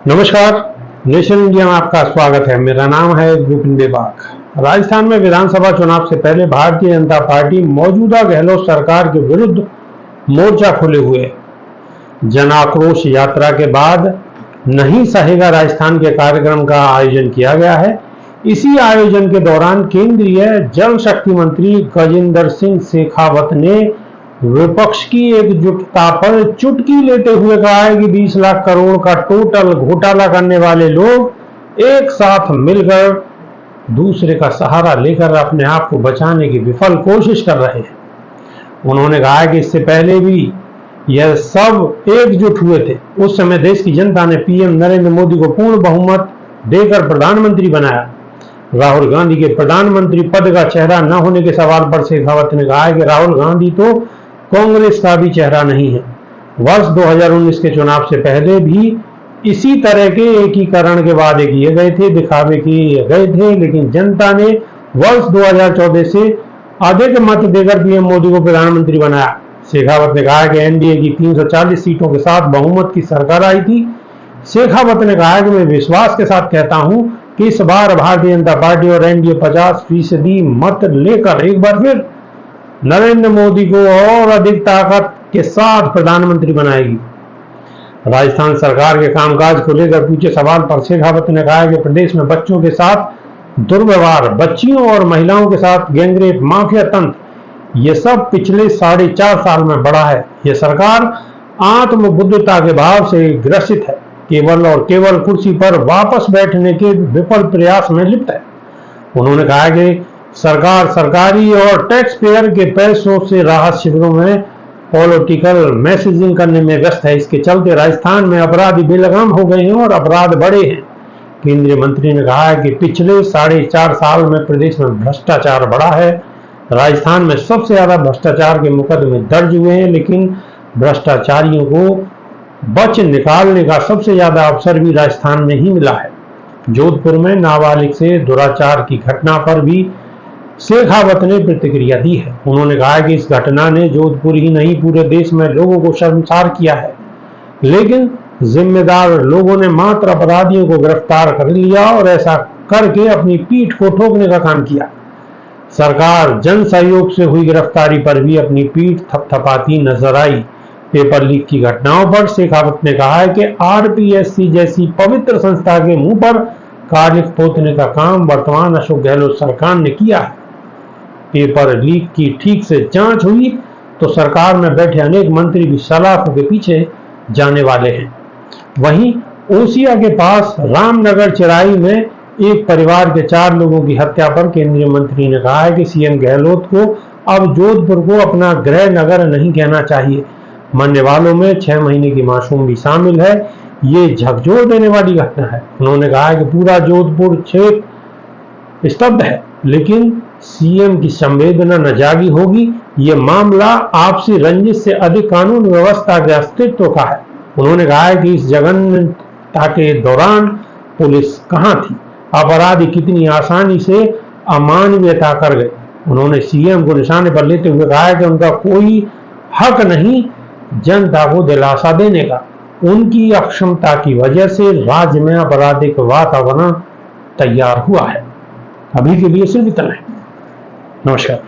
नमस्कार, nation India में आपका स्वागत है। मेरा नाम है विपिन बेबाक। राजस्थान में विधानसभा चुनाव से पहले भारतीय जनता पार्टी मौजूदा गहलोत सरकार के विरुद्ध मोर्चा खोले हुए जन आक्रोश यात्रा के बाद नहीं सहेगा राजस्थान के कार्यक्रम का आयोजन किया गया है। इसी आयोजन के दौरान केंद्रीय जल शक्ति मंत्री गजेंद्र सिंह शेखावत ने विपक्ष की एकजुटता पर चुटकी लेते हुए कहा है कि 20 लाख करोड़ का टोटल घोटाला करने वाले लोग एक साथ मिलकर दूसरे का सहारा लेकर अपने आप को बचाने की विफल कोशिश कर रहे हैं। उन्होंने कहा कि इससे पहले भी यह सब एकजुट हुए थे। उस समय देश की जनता ने पीएम नरेंद्र मोदी को पूर्ण बहुमत देकर प्रधानमंत्री बनाया। राहुल गांधी के प्रधानमंत्री पद का चेहरा न होने के सवाल पर शेखावत ने कहा कि राहुल गांधी तो कांग्रेस का भी चेहरा नहीं है। वर्ष 2019 के चुनाव से पहले भी इसी तरह के एकीकरण के वादे किए गए थे, दिखावे किए गए थे, लेकिन जनता ने वर्ष 2014 से अधिक मत देकर पीएम मोदी को प्रधानमंत्री बनाया। शेखावत ने कहा कि एनडीए की 340 सीटों के साथ बहुमत की सरकार आई थी। शेखावत ने कहा कि मैं विश्वास के साथ कहता हूं कि इस बार भारतीय जनता पार्टी और एनडीए 50% मत लेकर एक बार फिर नरेंद्र मोदी को और अधिक ताकत के साथ प्रधानमंत्री बनाएगी। राजस्थान सरकार के कामकाज को लेकर पूछे सवाल पर शेखावत ने कहा कि प्रदेश में बच्चों के साथ दुर्व्यवहार, बच्चियों और महिलाओं के साथ गैंगरेप, माफिया तंत्र, ये सब पिछले 4.5 साल में बढ़ा है। यह सरकार आत्मबुद्धता के भाव से ग्रसित है, केवल और केवल कुर्सी पर वापस बैठने के विफल प्रयास में लिप्त है। उन्होंने कहा कि सरकार सरकारी और टैक्स पेयर के पैसों से राहत शिविरों में पॉलिटिकल मैसेजिंग करने में व्यस्त है। इसके चलते राजस्थान में अपराधी बेलगाम हो गए हैं और अपराध बढ़े हैं। केंद्रीय मंत्री ने कहा है कि पिछले 4.5 साल में प्रदेश में भ्रष्टाचार बढ़ा है। राजस्थान में सबसे ज्यादा भ्रष्टाचार के मुकदमे दर्ज हुए हैं, लेकिन भ्रष्टाचारियों को बच निकालने का सबसे ज्यादा अवसर भी राजस्थान में ही मिला है। जोधपुर में नाबालिग से दुराचार की घटना पर भी शेखावत ने प्रतिक्रिया दी है। उन्होंने कहा कि इस घटना ने जोधपुर ही नहीं पूरे देश में लोगों को शर्मसार किया है, लेकिन जिम्मेदार लोगों ने मात्र अपराधियों को गिरफ्तार कर लिया और ऐसा करके अपनी पीठ को ठोकने का काम किया। सरकार जन सहयोग से हुई गिरफ्तारी पर भी अपनी पीठ थपथपाती नजर आई। पेपर लीक की घटनाओं पर शेखावत ने कहा है कि आरपीएससी जैसी पवित्र संस्था के मुंह पर कालिख पोतने का काम वर्तमान अशोक गहलोत सरकार ने किया है। पेपर लीक की ठीक से जांच हुई तो सरकार में बैठे अनेक मंत्री भी सलाखों के पीछे जाने वाले हैं। वहीं ओसिया के पास रामनगर चिराई में एक परिवार के 4 लोगों की हत्या पर केंद्रीय मंत्री ने कहा है कि सीएम गहलोत को अब जोधपुर को अपना गृह नगर नहीं कहना चाहिए। मरने वालों में 6 महीने की मासूम भी शामिल है। ये झकझोर देने वाली घटना है। उन्होंने कहा है कि पूरा जोधपुर क्षेत्र स्तब्ध है, लेकिन सीएम की संवेदना न जागी होगी। ये मामला आपसी रंजिश से अधिक कानून व्यवस्था के अस्तित्व का है। उन्होंने कहा है कि इस जघन्यता के दौरान पुलिस कहां थी, अपराधी कितनी आसानी से अमानवीयता कर गए। उन्होंने सीएम को निशाने पर लेते हुए कहा है कि उनका कोई हक नहीं जनता को दिलासा देने का। उनकी अक्षमता की वजह से राज्य में आपराधिक वातावरण तैयार हुआ है। अभी के लिए सिर्फ इतना है। नमस्कार।